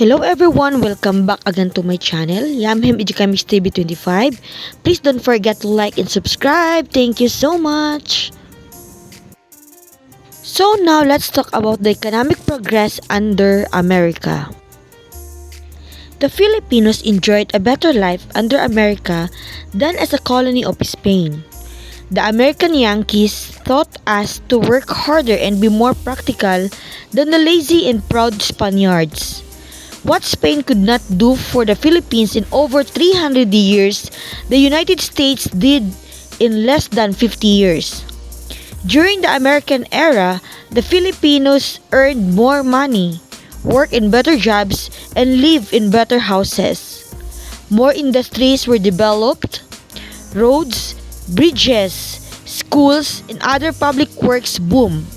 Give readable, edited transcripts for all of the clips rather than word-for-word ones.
Hello everyone, welcome back again to my channel, Yam Heam TV 25. Please don't forget to like and subscribe. Thank you so much. So now let's talk about the economic progress under America. The Filipinos enjoyed a better life under America than as a colony of Spain. The American Yankees taught us to work harder and be more practical than the lazy and proud Spaniards. What Spain could not do for the Philippines in over 300 years, the United States did in less than 50 years. During the American era, the Filipinos earned more money, worked in better jobs, and lived in better houses. More industries were developed, roads, bridges, schools, and other public works boomed.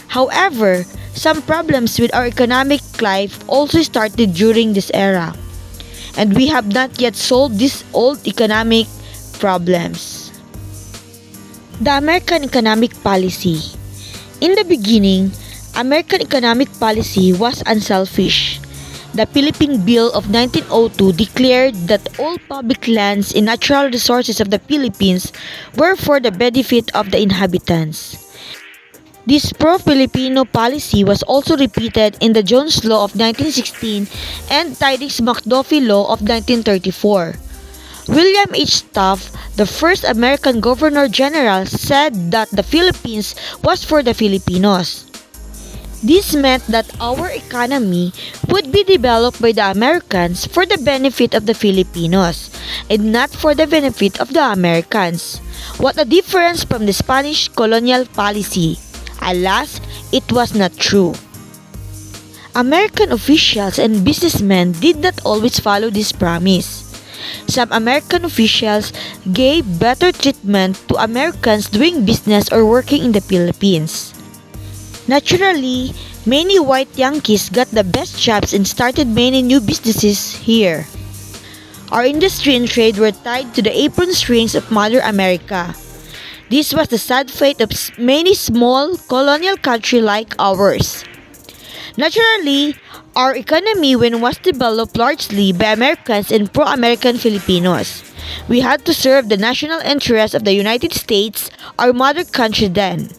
However, some problems with our economic life also started during this era, and we have not yet solved these old economic problems. The American economic policy. In the beginning, American economic policy was unselfish. The Philippine Bill of 1902 declared that all public lands and natural resources of the Philippines were for the benefit of the inhabitants. This pro-Filipino policy was also repeated in the Jones Law of 1916 and Tidings-McDuffie Law of 1934. William H. Taft, the first American Governor-General, said that the Philippines was for the Filipinos. This meant that our economy would be developed by the Americans for the benefit of the Filipinos and not for the benefit of the Americans. What a difference from the Spanish colonial policy! Alas, it was not true. American officials and businessmen did not always follow this promise. Some American officials gave better treatment to Americans doing business or working in the Philippines. Naturally, many white Yankees got the best jobs and started many new businesses here. Our industry and trade were tied to the apron strings of Mother America. This was the sad fate of many small colonial countries like ours. Naturally, our economy was developed largely by Americans and pro-American Filipinos. We had to serve the national interests of the United States, our mother country then.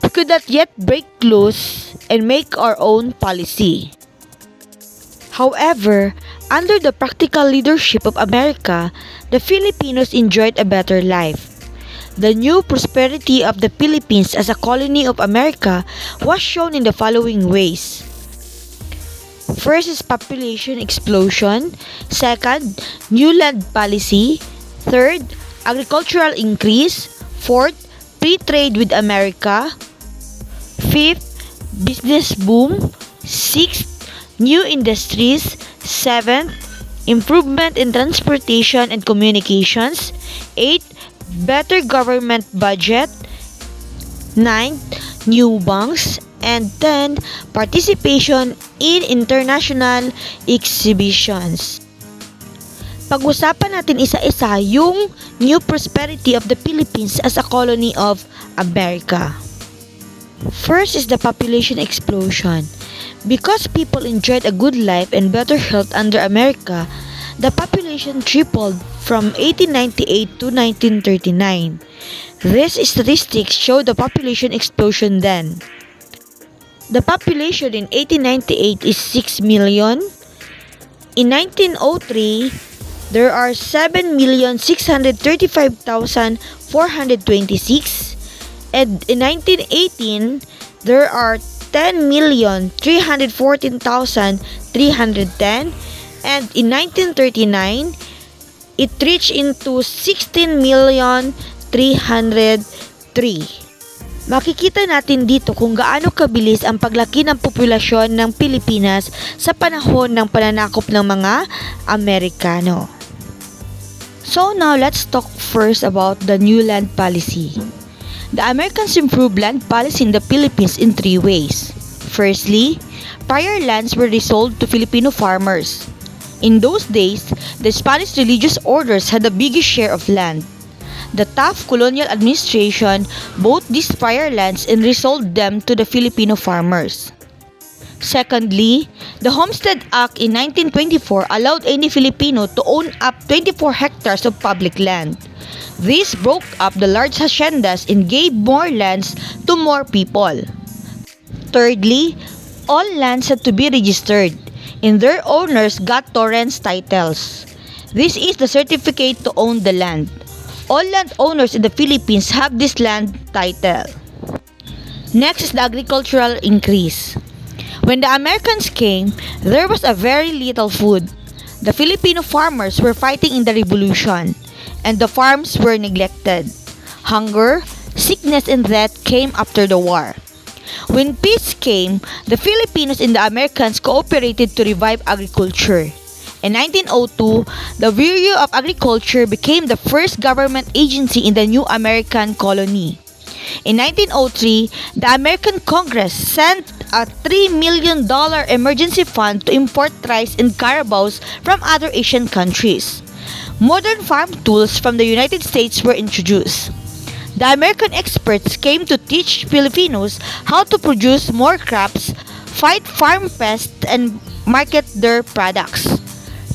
We could not yet break loose and make our own policy. However, under the practical leadership of America, the Filipinos enjoyed a better life. The new prosperity of the Philippines as a colony of America was shown in the following ways. First is population explosion. Second, new land policy. Third, agricultural increase. Fourth, free trade with America. Fifth, business boom. Sixth, new industries. Seventh, improvement in transportation and communications. Eighth, better government budget. 9th, new banks. And 10th, participation in international exhibitions. Pag-usapan natin isa-isa yung new prosperity of the Philippines as a colony of America. First is the population explosion. Because people enjoyed a good life and better health under America, the population tripled from 1898 to 1939. These statistics show the population explosion then. The population in 1898 is 6 million. In 1903, there are 7,635,426. And in 1918, there are 10,314,310. And in 1939, it reached into 16,303,000. Makikita natin dito kung gaano kabilis ang paglaki ng populasyon ng Pilipinas sa panahon ng pananakop ng mga Amerikano. So now let's talk first about the new land policy. The Americans improved land policy in the Philippines in 3 ways. Firstly, prior lands were resold to Filipino farmers. In those days, the Spanish religious orders had the biggest share of land. The tough colonial administration bought these prior lands and resold them to the Filipino farmers. Secondly, the Homestead Act in 1924 allowed any Filipino to own up 24 hectares of public land. This broke up the large haciendas and gave more lands to more people. Thirdly, all lands had to be registered, and their owners got Torres titles. This is the certificate to own the land. All landowners in the Philippines have this land title. Next is the agricultural increase. When the Americans came, there was a very little food. The Filipino farmers were fighting in the revolution, and the farms were neglected. Hunger, sickness, and death came after the war. When peace came, the Filipinos and the Americans cooperated to revive agriculture. In 1902, the Bureau of Agriculture became the first government agency in the new American colony. In 1903, the American Congress sent a $3 million emergency fund to import rice and carabaos from other Asian countries. Modern farm tools from the United States were introduced. The American experts came to teach Filipinos how to produce more crops, fight farm pests, and market their products.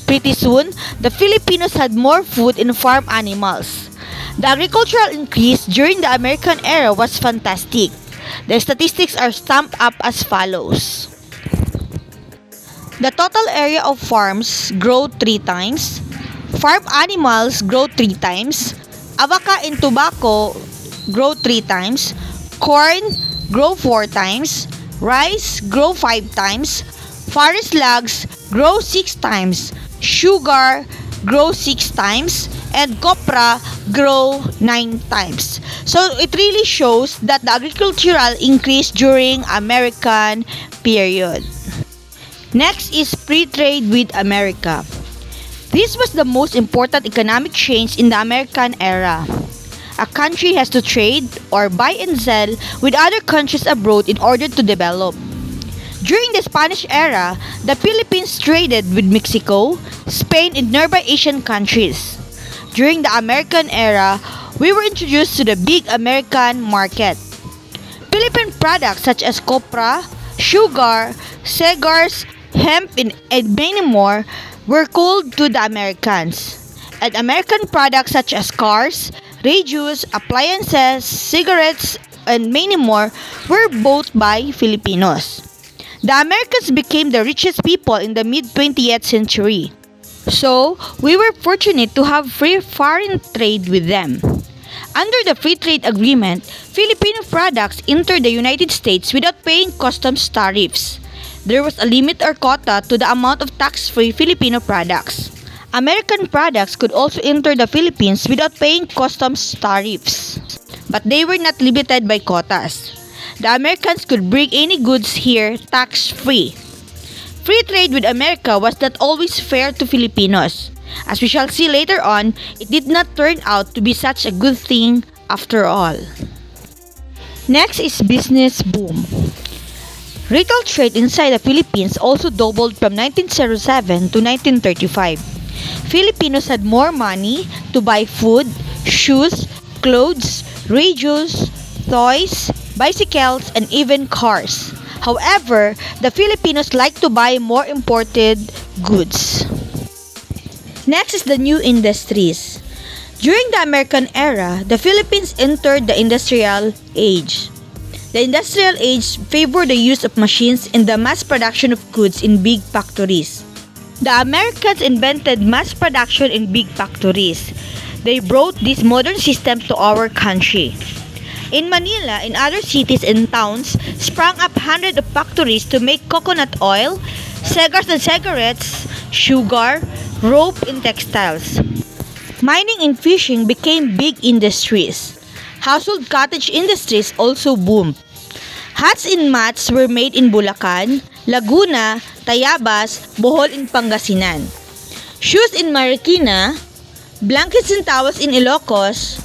Pretty soon, the Filipinos had more food and farm animals. The agricultural increase during the American era was fantastic. The statistics are stamped up as follows. The total area of farms grew 3 times. Farm animals grow 3 times. Avocado and tobacco grow 3 times. Corn grow 4 times. Rice grow 5 times. Forest logs grow 6 times. Sugar grow 6 times. And copra grow 9 times. So it really shows that the agricultural increased during American period. Next is free trade with America. This was the most important economic change in the American era. A country has to trade or buy and sell with other countries abroad in order to develop. During the Spanish era, the Philippines traded with Mexico, Spain, and nearby Asian countries. During the American era, we were introduced to the big American market. Philippine products such as copra, sugar, cigars, hemp, and many more were sold to the Americans. And American products such as cars, radios, appliances, cigarettes, and many more were bought by Filipinos. The Americans became the richest people in the mid-20th century. So, we were fortunate to have free foreign trade with them. Under the free trade agreement, Filipino products entered the United States without paying customs tariffs. There was a limit or quota to the amount of tax-free Filipino products. American products could also enter the Philippines without paying customs tariffs. But they were not limited by quotas. The Americans could bring any goods here tax-free. Free trade with America was not always fair to Filipinos. As we shall see later on, it did not turn out to be such a good thing after all. Next is business boom. Retail trade inside the Philippines also doubled from 1907 to 1935. Filipinos had more money to buy food, shoes, clothes, radios, toys, bicycles, and even cars. However, the Filipinos like to buy more imported goods. Next is the new industries. During the American era, the Philippines entered the Industrial Age. The Industrial Age favored the use of machines and the mass production of goods in big factories. The Americans invented mass production in big factories. They brought this modern system to our country. In Manila and other cities and towns sprang up hundreds of factories to make coconut oil, cigars and cigarettes, sugar, rope, and textiles. Mining and fishing became big industries. Household cottage industries also boomed. Hats and mats were made in Bulacan, Laguna, Tayabas, Bohol, and Pangasinan. Shoes in Marikina, blankets and towels in Ilocos,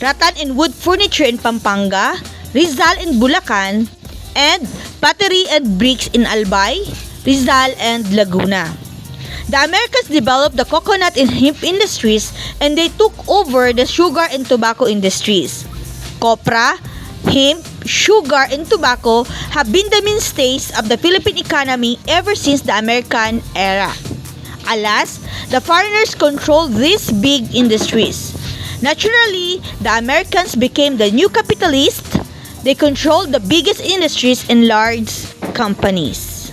rattan and wood furniture in Pampanga, Rizal and Bulacan, and pottery and bricks in Albay, Rizal, and Laguna. The Americans developed the coconut and hemp industries and they took over the sugar and tobacco industries. Copra, Hemp, sugar, and tobacco have been the mainstays of the Philippine economy ever since the American era. Alas, the foreigners controlled these big industries. Naturally, the Americans became the new capitalists. They controlled the biggest industries and large companies.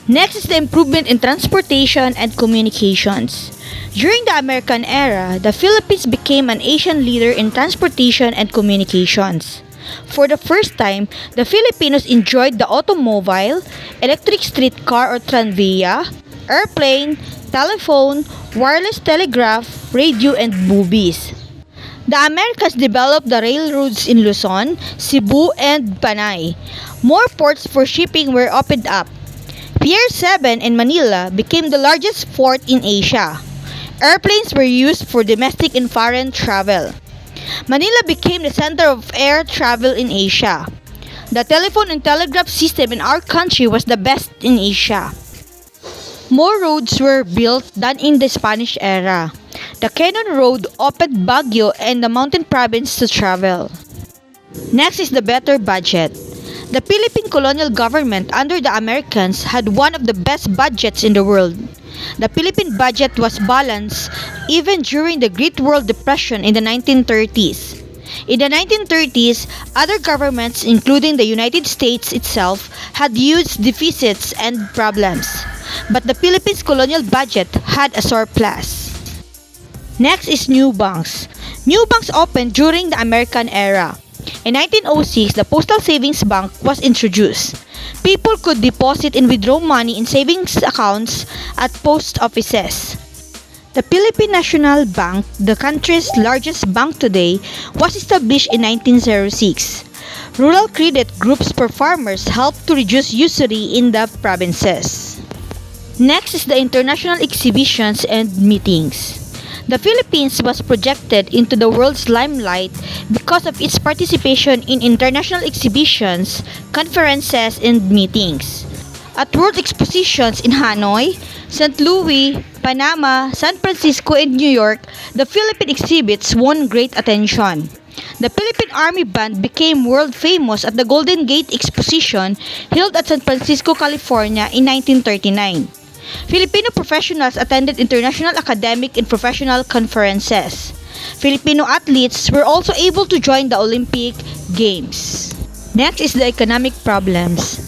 Next is the improvement in transportation and communications. During the American era, the Philippines became an Asian leader in transportation and communications. For the first time, the Filipinos enjoyed the automobile, electric streetcar or tranvia, airplane, telephone, wireless telegraph, radio, and movies. The Americans developed the railroads in Luzon, Cebu, and Panay. More ports for shipping were opened up. Pier 7 in Manila became the largest port in Asia. Airplanes were used for domestic and foreign travel. Manila became the center of air travel in Asia. The telephone and telegraph system in our country was the best in Asia. More roads were built than in the Spanish era. The Cannon Road opened Baguio and the mountain province to travel. Next is the better budget. The Philippine colonial government under the Americans had one of the best budgets in the world. The Philippine budget was balanced even during the Great World Depression in the 1930s. In the 1930s, other governments, including the United States itself, had huge deficits and problems. But the Philippines colonial budget had a surplus. Next is new banks. New banks opened during the American era. In 1906, the Postal Savings Bank was introduced. People could deposit and withdraw money in savings accounts at post offices. The Philippine National Bank, the country's largest bank today, was established in 1906. Rural credit groups for farmers helped to reduce usury in the provinces. Next is the international exhibitions and meetings. The Philippines was projected into the world's limelight because of its participation in international exhibitions, conferences, and meetings. At world expositions in Hanoi, St. Louis, Panama, San Francisco, and New York, the Philippine exhibits won great attention. The Philippine Army Band became world famous at the Golden Gate Exposition held at San Francisco, California in 1939. Filipino professionals attended international academic and professional conferences. Filipino athletes were also able to join the Olympic Games. Next is the economic problems.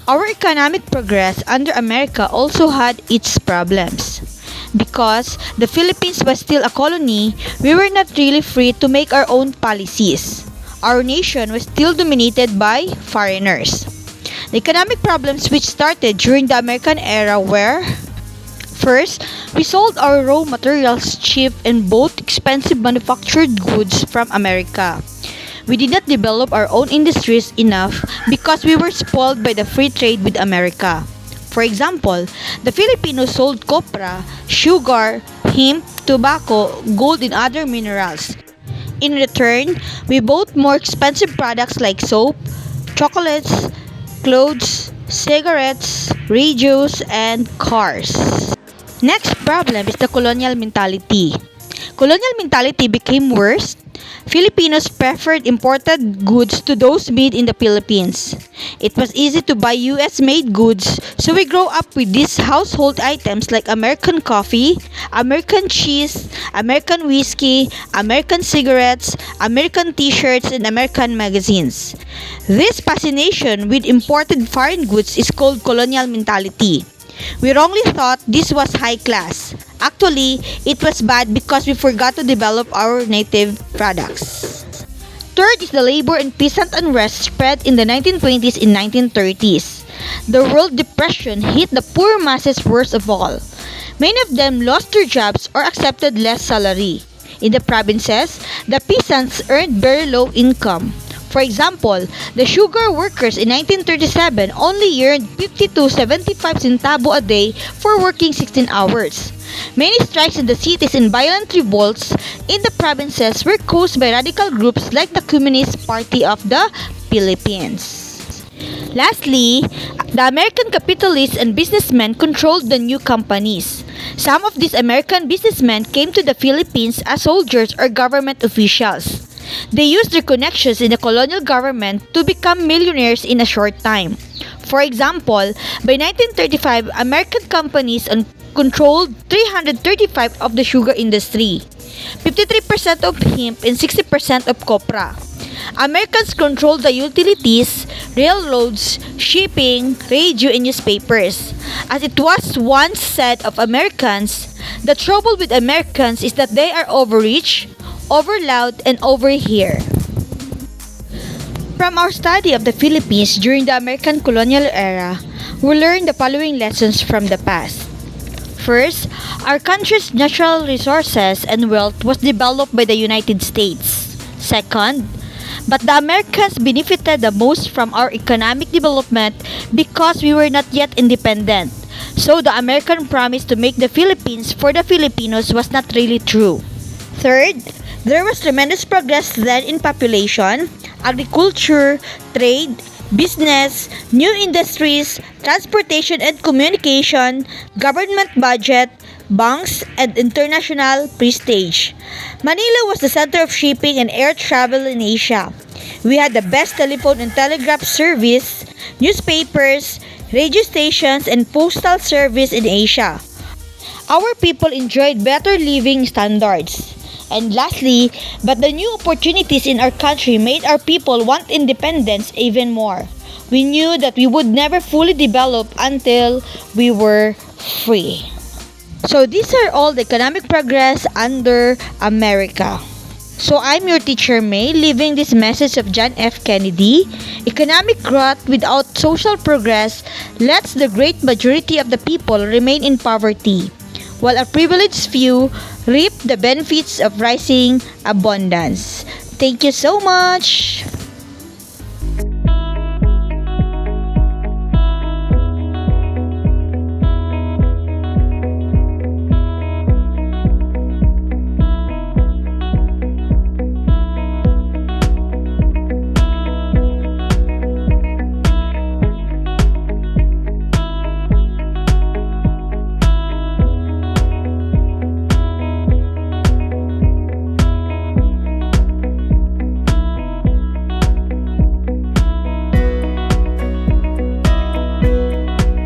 Our economic progress under America also had its problems. Because the Philippines was still a colony, we were not really free to make our own policies. Our nation was still dominated by foreigners. The economic problems which started during the American era were: first, we sold our raw materials cheap and bought expensive manufactured goods from America. We did not develop our own industries enough because we were spoiled by the free trade with America. For example, the Filipinos sold copra, sugar, hemp, tobacco, gold, and other minerals. In return, we bought more expensive products like soap, chocolates, clothes, cigarettes, radios, and cars. Next problem is the colonial mentality. Colonial mentality became worse. Filipinos preferred imported goods to those made in the Philippines. It was easy to buy US-made goods, so we grow up with these household items like American coffee, American cheese, American whiskey, American cigarettes, American t-shirts, and American magazines. This fascination with imported foreign goods is called colonial mentality. We wrongly thought this was high class. Actually, it was bad because we forgot to develop our native products. Third is the labor and peasant unrest spread in the 1920s and 1930s. The World Depression hit the poor masses worst of all. Many of them lost their jobs or accepted less salary. In the provinces, the peasants earned very low income. For example, the sugar workers in 1937 only earned 50 to 75 centavo a day for working 16 hours. Many strikes in the cities and violent revolts in the provinces were caused by radical groups like the Communist Party of the Philippines. Lastly, the American capitalists and businessmen controlled the new companies. Some of these American businessmen came to the Philippines as soldiers or government officials. They used their connections in the colonial government to become millionaires in a short time. For example, by 1935, American companies controlled 335 of the sugar industry, 53% of hemp, and 60% of copra. Americans controlled the utilities, railroads, shipping, radio, and newspapers. As it was once said of Americans, the trouble with Americans is that they are overrich, overloud, and overhear. From our study of the Philippines during the American colonial era, we learn the following lessons from the past. First, our country's natural resources and wealth was developed by the United States. Second, but the Americans benefited the most from our economic development because we were not yet independent. So the American promise to make the Philippines for the Filipinos was not really true. Third, there was tremendous progress then in population, agriculture, trade, business, new industries, transportation and communication, government budget, banks, and international prestige. Manila was the center of shipping and air travel in Asia. We had the best telephone and telegraph service, newspapers, radio stations, and postal service in Asia. Our people enjoyed better living standards. And lastly, but the new opportunities in our country made our people want independence even more. We knew that we would never fully develop until we were free. So these are all the economic progress under America. So I'm your teacher May, leaving this message of John F. Kennedy. Economic growth without social progress lets the great majority of the people remain in poverty, while a privileged few reap the benefits of rising abundance. Thank you so much!